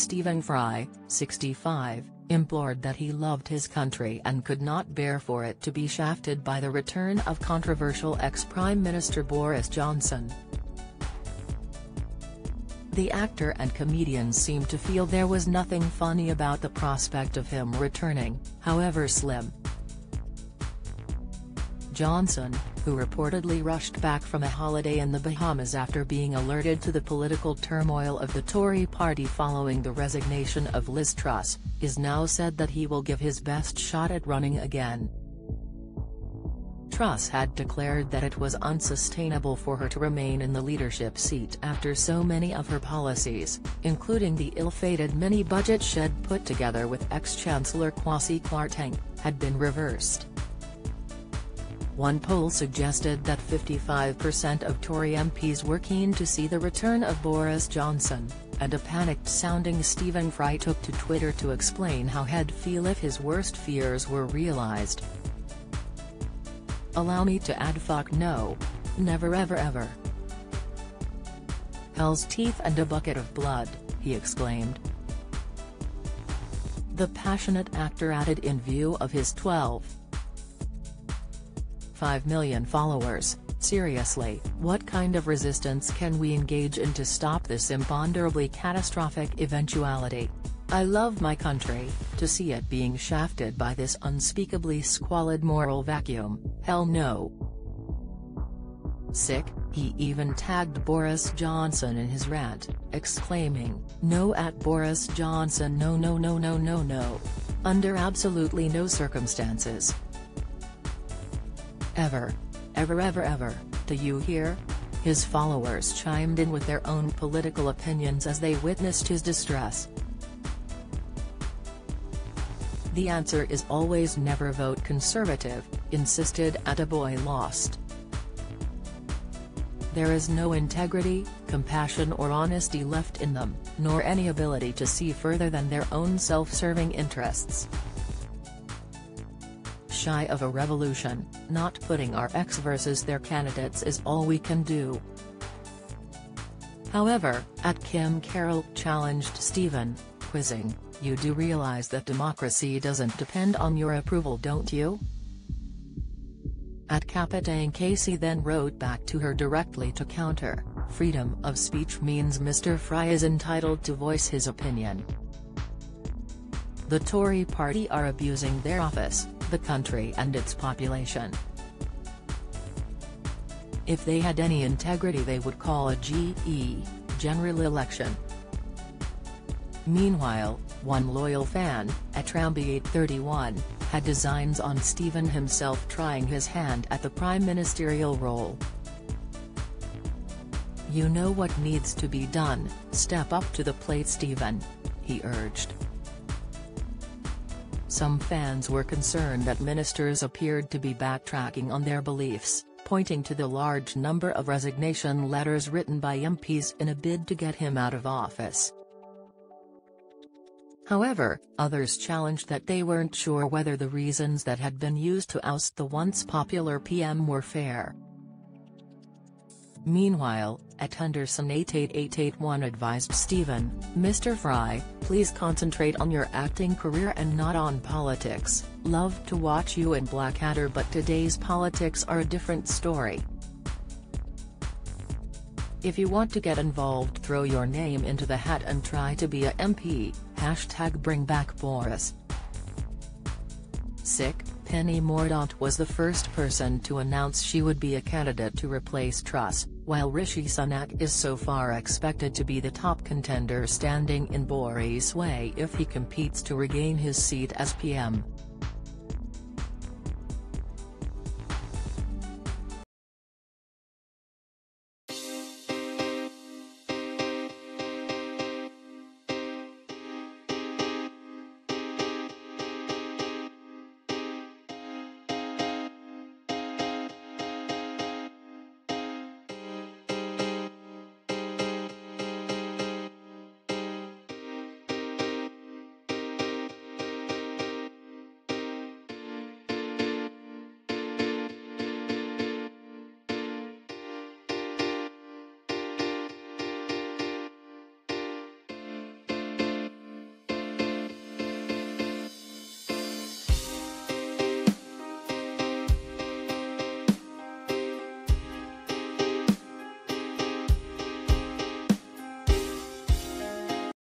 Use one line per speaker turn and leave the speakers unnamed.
Stephen Fry, 65, implored that he loved his country and could not bear for it to be shafted by the return of controversial ex-Prime Minister Boris Johnson. The actor and comedian seemed to feel there was nothing funny about the prospect of him returning, however slim. Johnson, who reportedly rushed back from a holiday in the Bahamas after being alerted to the political turmoil of the Tory party following the resignation of Liz Truss, is now said that he will give his best shot at running again. Truss had declared that it was unsustainable for her to remain in the leadership seat after so many of her policies, including the ill-fated mini-budget she had put together with ex-Chancellor Kwasi Kwarteng, had been reversed. One poll suggested that 55% of Tory MPs were keen to see the return of Boris Johnson, and a panicked-sounding Stephen Fry took to Twitter to explain how he'd feel if his worst fears were realised. "Allow me to add fuck no. Never ever ever. Hell's teeth and a bucket of blood," he exclaimed. The passionate actor added in view of his 12.5 million followers, "Seriously, what kind of resistance can we engage in to stop this imponderably catastrophic eventuality? I love my country, to see it being shafted by this unspeakably squalid moral vacuum, hell no." Sick, he even tagged Boris Johnson in his rant, exclaiming, "No at Boris Johnson, no no no no no no. Under absolutely no circumstances. Ever. Ever ever ever, do you hear?" His followers chimed in with their own political opinions as they witnessed his distress. "The answer is always never vote Conservative," insisted Attaboy Lost. "There is no integrity, compassion or honesty left in them, nor any ability to see further than their own self-serving interests. Shy of a revolution, not putting our ex versus their candidates is all we can do." However, Kim Carroll challenged Stephen, quizzing, "You do realize that democracy doesn't depend on your approval, don't you?" Captain Casey then wrote back to her directly to counter, "Freedom of speech means Mr. Fry is entitled to voice his opinion. The Tory party are abusing their office, the country and its population. If they had any integrity they would call a general election." Meanwhile, one loyal fan, Atrambi831, had designs on Stephen himself trying his hand at the prime ministerial role. "You know what needs to be done, step up to the plate Stephen," he urged. Some fans were concerned that ministers appeared to be backtracking on their beliefs, pointing to the large number of resignation letters written by MPs in a bid to get him out of office. However, others challenged that they weren't sure whether the reasons that had been used to oust the once popular PM were fair. Meanwhile, @Henderson88881 advised Stephen, "Mr. Fry, please concentrate on your acting career and not on politics. Love to watch you in Blackadder, but today's politics are a different story. If you want to get involved, throw your name into the hat and try to be a MP, #BringBackBoris." Sick, Penny Mordaunt was the first person to announce she would be a candidate to replace Truss, while Rishi Sunak is so far expected to be the top contender standing in Boris' way if he competes to regain his seat as PM.